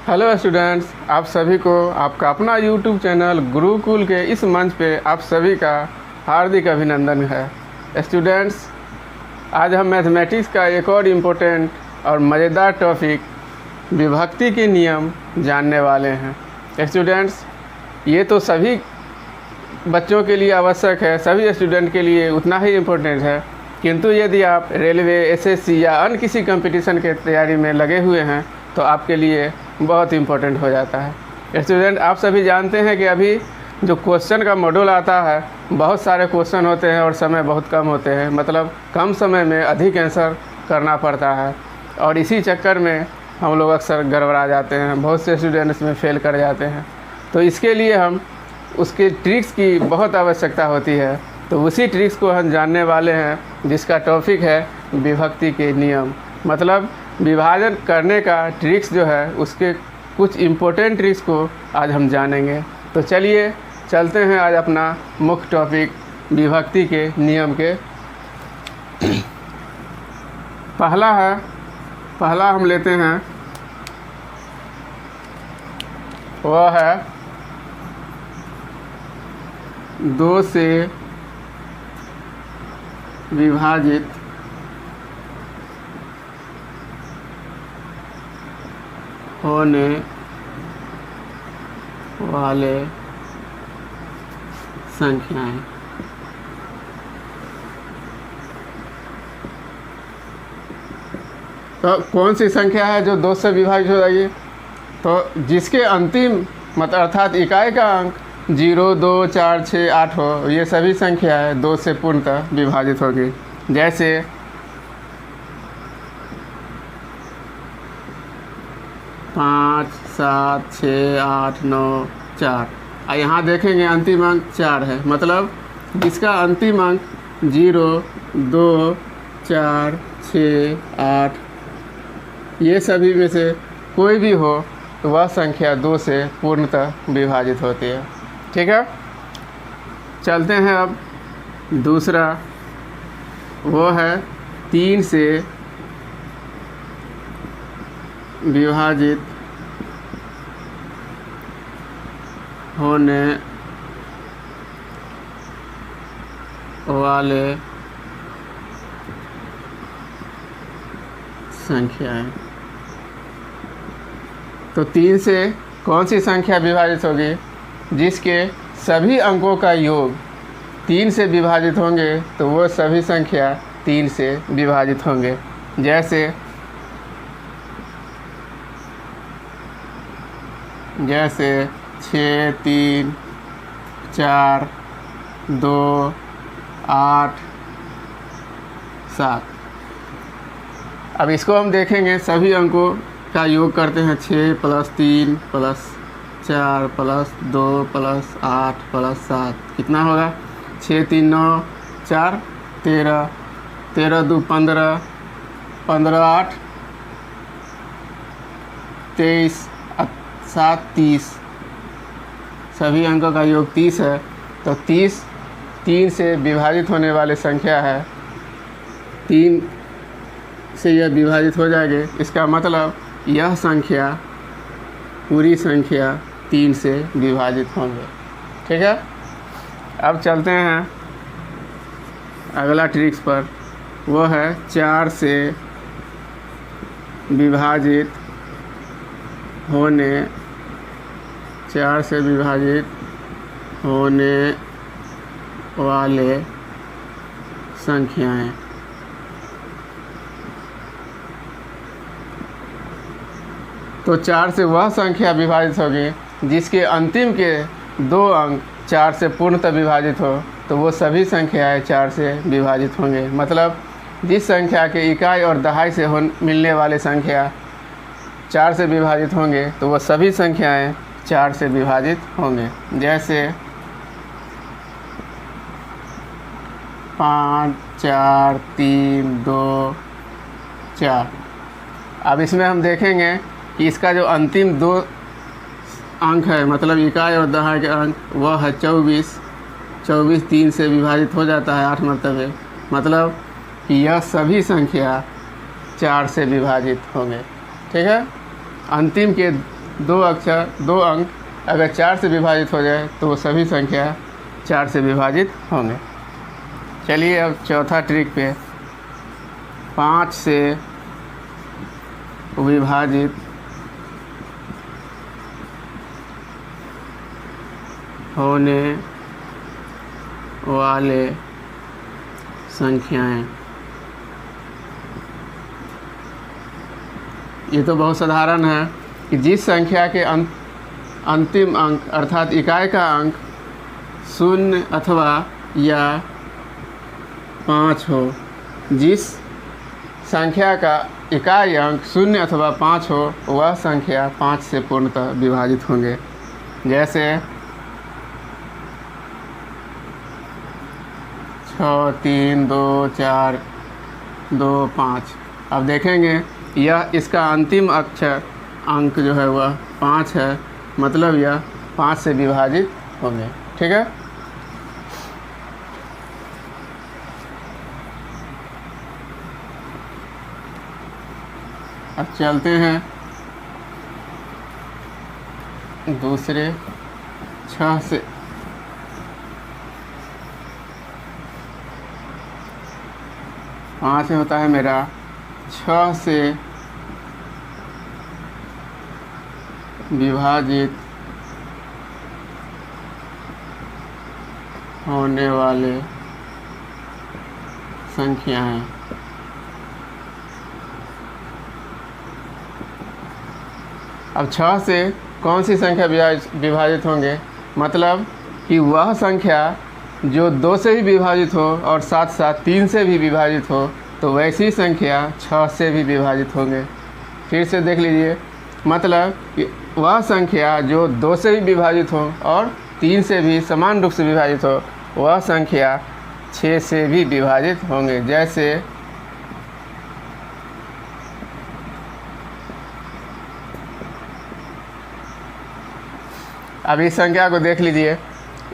Hello students, आप सभी को आपका अपना यूट्यूब चैनल गुरुकुल के इस मंच पे आप सभी का हार्दिक अभिनंदन है। स्टूडेंट्स, आज हम मैथमेटिक्स का एक और इम्पोर्टेंट और मज़ेदार टॉपिक विभक्ति के नियम जानने वाले हैं। स्टूडेंट्स, ये तो सभी बच्चों के लिए आवश्यक है, सभी स्टूडेंट के लिए उतना ही इम्पोर्टेंट है, किंतु यदि आप रेलवे, एसएससी या अन्य किसी कंपटीशन के तैयारी में लगे हुए हैं तो आपके लिए बहुत इम्पोर्टेंट हो जाता है। स्टूडेंट, आप सभी जानते हैं कि अभी जो क्वेश्चन का मॉड्यूल आता है, बहुत सारे क्वेश्चन होते हैं और समय बहुत कम होते हैं, मतलब कम समय में अधिक आंसर करना पड़ता है और इसी चक्कर में हम लोग अक्सर गड़बड़ा जाते हैं, बहुत से स्टूडेंट इसमें फेल कर जाते हैं। तो इसके लिए हम उसके ट्रिक्स की बहुत आवश्यकता होती है, तो उसी ट्रिक्स को हम जानने वाले हैं, जिसका टॉपिक है विभक्ति के नियम। मतलब विभाजन करने का ट्रिक्स जो है, उसके कुछ इम्पोर्टेंट ट्रिक्स को आज हम जानेंगे। तो चलिए चलते हैं आज अपना मुख्य टॉपिक विभक्ति के नियम के। पहला हम लेते हैं, वह है 2 से विभाजित होने वाले संख्याएं। तो कौन सी संख्या है जो 2 से विभाजित हो जाएगी? तो जिसके अंतिम मतलब अर्थात इकाई का अंक 0, 2, 4, 6, 8 हो, ये सभी संख्या है 2 से पूर्णतः विभाजित होगी। जैसे 5, 7, 6, 8, 9, 4। यहाँ देखेंगे अंतिम अंक 4 है, मतलब जिसका अंतिम अंक 0, 2, 4, 6, 8 ये सभी में से कोई भी हो तो वह संख्या 2 से पूर्णतः विभाजित होती है। ठीक है, चलते हैं अब दूसरा, वो है 3 से विभाजित होने वाले संख्याएं। तो 3 से कौन सी संख्या विभाजित होगी? जिसके सभी अंकों का योग 3 से विभाजित होंगे तो वो सभी संख्या 3 से विभाजित होंगे। जैसे 6, 3, 4, 2, 8, 7। अब इसको हम देखेंगे, सभी अंकों का योग करते हैं 6 + 3 + 4 + 2 + 8 + 7 कितना होगा? 6, 3, 9, 4, 13, 13, 2, 15, 15, 8, 23, 7, 30। सभी अंकों का योग 30 है, तो 30 3 से विभाजित होने वाली संख्या है, 3 से यह विभाजित हो जाएगी। इसका मतलब यह संख्या, पूरी संख्या 3 से विभाजित होंगे। ठीक है, अब चलते हैं अगला ट्रिक्स पर, वो है 4 से विभाजित होने वाले संख्याएं। तो 4 से वह संख्या विभाजित होगी जिसके अंतिम के 2 अंक 4 से पूर्णतः विभाजित हो, तो वो सभी संख्याएं 4 से विभाजित होंगे। मतलब जिस संख्या के इकाई और दहाई से मिलने वाले संख्या 4 से विभाजित होंगे तो वो सभी संख्याएं 4 से विभाजित होंगे। जैसे 5, 4, 3, 2, 4। अब इसमें हम देखेंगे कि इसका जो अंतिम 2 अंक है, मतलब इकाई और दहाई के अंक, वह है 24। 24 3 से विभाजित हो जाता है 8 मरतबे, मतलब कि यह सभी संख्या 4 से विभाजित होंगे। ठीक है, अंतिम के दो अक्षर 2 अंक अगर 4 से विभाजित हो जाए तो वो सभी संख्या 4 से विभाजित होंगे। चलिए अब चौथा ट्रिक पे 5 से विभाजित होने वाले संख्याएं। ये तो बहुत साधारण है कि जिस संख्या के अंतिम अंक अर्थात इकाई का अंक 0 अथवा या 5 हो, जिस संख्या का इकाई अंक 0 अथवा 5 हो वह संख्या 5 से पूर्णतः विभाजित होंगे। जैसे 6, 3, 2, 4, 2, 5। अब देखेंगे यह इसका अंतिम अक्षर अंक जो है वह 5 है, मतलब यह 5 से विभाजित होंगे। ठीक है। अब चलते हैं दूसरे 6 से। 5 होता है मेरा 6 से विभाजित होने वाले संख्याएं। अब 6 से कौन सी संख्या विभाजित होंगे, मतलब कि वह संख्या जो 2 से भी विभाजित हो और साथ साथ 3 से भी विभाजित हो, तो वैसी संख्या 6 से भी विभाजित होंगे। फिर से देख लीजिए, मतलब कि वह संख्या जो 2 से भी विभाजित हो और 3 से भी समान रूप से विभाजित हो, वह संख्या 6 से भी विभाजित होंगे। जैसे अब इस संख्या को देख लीजिए,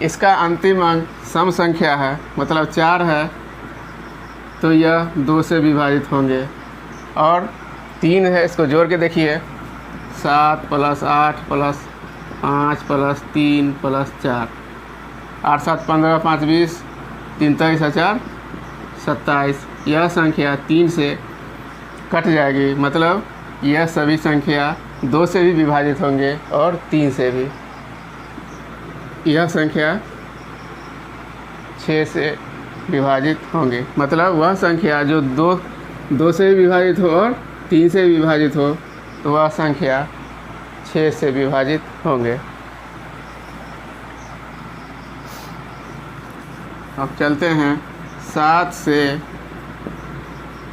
इसका अंतिम अंक सम संख्या है, मतलब 4 है, तो यह 2 से विभाजित होंगे। और 3 है, इसको जोड़ के देखिए, 7 + 8 + 5 + 3 + 4, 8 7 15 5 20, 3 23 4 27। यह संख्या 3 से कट जाएगी, मतलब यह सभी संख्या 2 से भी विभाजित होंगे और 3 से भी। यह संख्या 6 से विभाजित होंगे, मतलब वह संख्या जो 2 से भी विभाजित हो और 3 से भी विभाजित हो, तो वह संख्या 6 से विभाजित होंगे। अब चलते हैं 7 से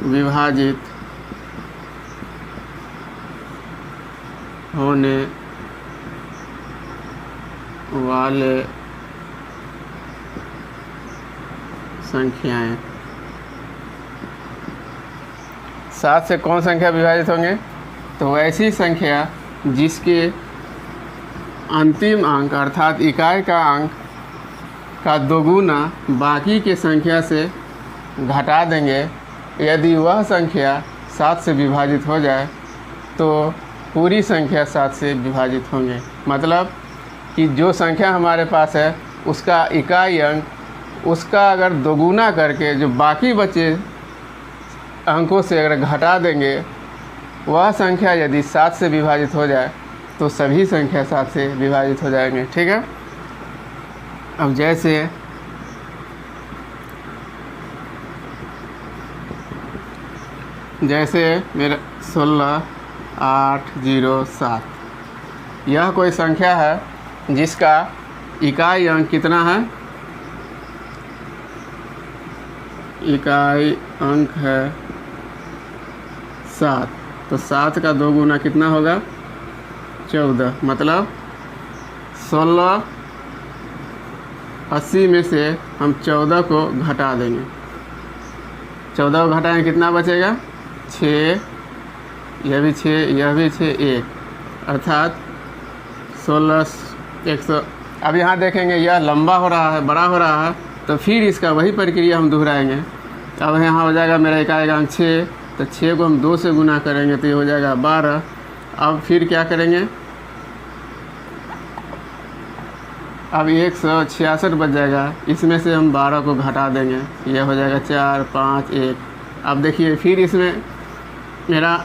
विभाजित होने वाले संख्याएं। 7 से कौन संख्या विभाजित होंगे, तो ऐसी संख्या जिसके अंतिम अंक अर्थात इकाई का अंक का 2 गुना बाकी के संख्या से घटा देंगे। यदि वह संख्या 7 से विभाजित हो जाए तो पूरी संख्या 7 से विभाजित होंगे। मतलब कि जो संख्या हमारे पास है उसका इकाई अंक उसका अगर 2 गुना करके जो बाकी बचे अंकों से अगर घटा देंगे, वह संख्या यदि 7 से विभाजित हो जाए तो सभी संख्या 7 से विभाजित हो जाएंगे। ठीक है। अब जैसे मेरा 16 8 0 7, यह कोई संख्या है जिसका इकाई अंक कितना है, इकाई अंक है 7, तो 7 का 2 गुना कितना होगा 14, मतलब 16 80 में से हम 14 को घटा देंगे। 14 को घटाएंगे कितना बचेगा 6, यह भी 6, यह भी 6, 1, अर्थात 16 100। अब यहाँ देखेंगे यह लंबा हो रहा है, बड़ा हो रहा है, तो फिर इसका वही प्रक्रिया हम दोहराएंगे। अब यहाँ हो जाएगा मेरा इकाई अंक 6, तो 6 को हम 2 से गुना करेंगे तो ये हो जाएगा 12। अब फिर क्या करेंगे अब 166 बच जाएगा। इसमें से हम 12 को घटा देंगे, यह हो जाएगा 4 5 1। अब देखिए फिर इसमें मेरा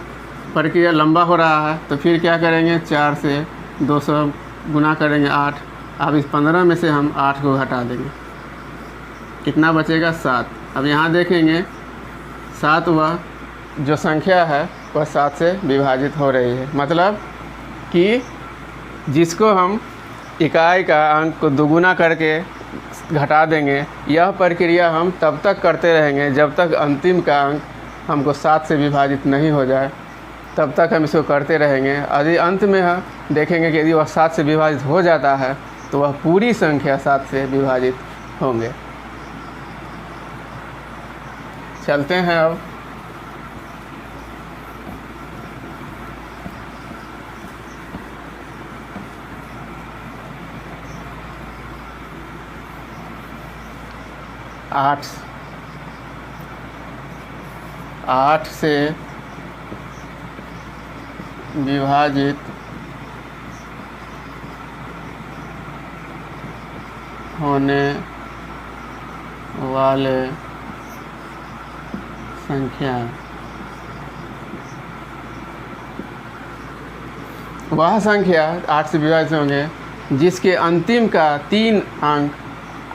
प्रक्रिया लंबा हो रहा है, तो फिर क्या करेंगे, 4 से 200 गुना करेंगे 8। अब इस 15 में से हम 8 को घटा देंगे, कितना बचेगा 7। अब यहाँ देखेंगे 7 वह जो संख्या है वह 7 से विभाजित हो रही है, मतलब कि जिसको हम इकाई का अंक को दोगुना करके घटा देंगे, यह प्रक्रिया हम तब तक करते रहेंगे जब तक अंतिम का अंक हमको 7 से विभाजित नहीं हो जाए, तब तक हम इसको करते रहेंगे। यदि अंत में हम देखेंगे कि यदि वह 7 से विभाजित हो जाता है तो वह पूरी संख्या 7 से विभाजित होंगे। चलते हैं अब आठ से विभाजित होने वाले संख्या वह संख्या 8 से विभाजित होंगे जिसके अंतिम का 3 अंक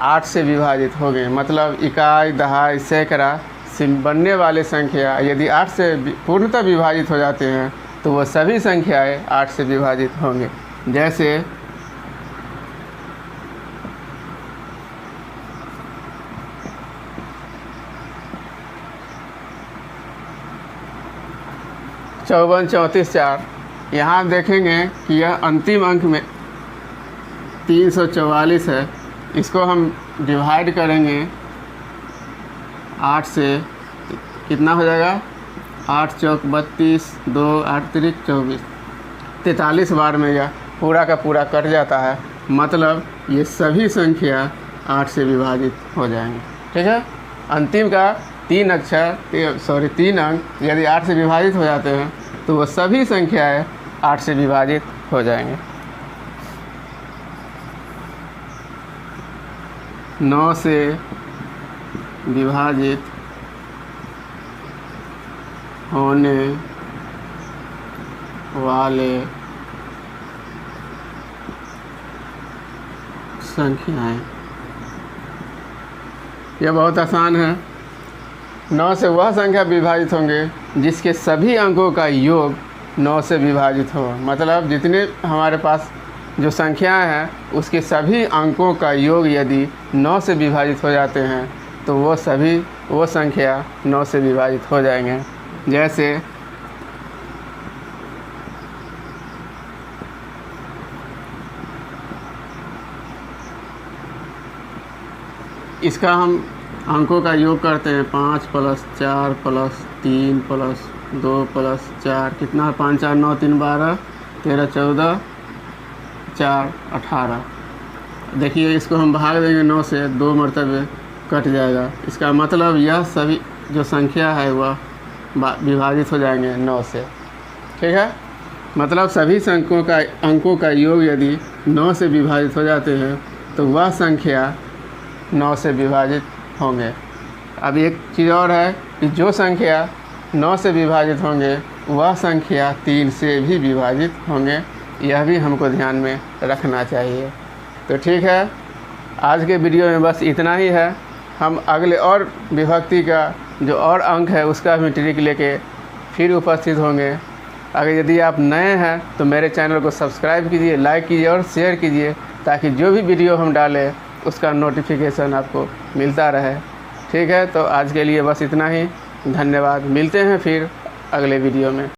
8 से विभाजित हो गए, मतलब इकाई, दहाई, सैकड़ा से बनने वाले संख्या यदि 8 से पूर्णतः विभाजित हो जाते हैं तो वह सभी संख्याएं 8 से विभाजित होंगे। जैसे चौवन 34 4। यहाँ देखेंगे कि यह अंतिम अंक में 344 है। इसको हम डिवाइड करेंगे 8 से, कितना हो जाएगा, 8 चौक 32, 2 8 3 24, 43 बार में यह पूरा का पूरा कट जाता है, मतलब ये सभी संख्या 8 से विभाजित हो जाएंगे। ठीक है, अंतिम का 3 अंक यदि 8 से विभाजित हो जाते हैं तो वह सभी संख्याएं 8 से विभाजित हो जाएंगे। 9 से विभाजित होने वाले संख्याएं, यह बहुत आसान है। 9 से वह संख्या विभाजित होंगे जिसके सभी अंकों का योग 9 से विभाजित हो, मतलब जितने हमारे पास जो संख्याएं हैं उसके सभी अंकों का योग यदि 9 से विभाजित हो जाते हैं तो वो संख्या 9 से विभाजित हो जाएंगे। जैसे इसका हम अंकों का योग करते हैं, 5 + 4 + 3 + 2 + 4, कितना, 5 4 9 3 12 13 14 4 18। देखिए इसको हम भाग देंगे 9 से, 2 मरतबे कट जाएगा। इसका मतलब यह सभी जो संख्या है वह विभाजित हो जाएंगे 9 से। ठीक है, मतलब सभी अंकों का योग यदि 9 से विभाजित हो जाते हैं तो वह संख्या 9 से विभाजित होंगे। अब एक चीज़ और है कि जो संख्या 9 से विभाजित होंगे वह संख्या 3 से भी विभाजित होंगे, यह भी हमको ध्यान में रखना चाहिए। तो ठीक है, आज के वीडियो में बस इतना ही है। हम अगले और विभक्ति का जो और अंक है उसका भी ट्रिक लेके फिर उपस्थित होंगे। अगर यदि आप नए हैं तो मेरे चैनल को सब्सक्राइब कीजिए, लाइक कीजिए और शेयर कीजिए ताकि जो भी वीडियो हम डालें उसका नोटिफिकेशन आपको मिलता रहे। ठीक है, तो आज के लिए बस इतना ही। धन्यवाद, मिलते हैं फिर अगले वीडियो में।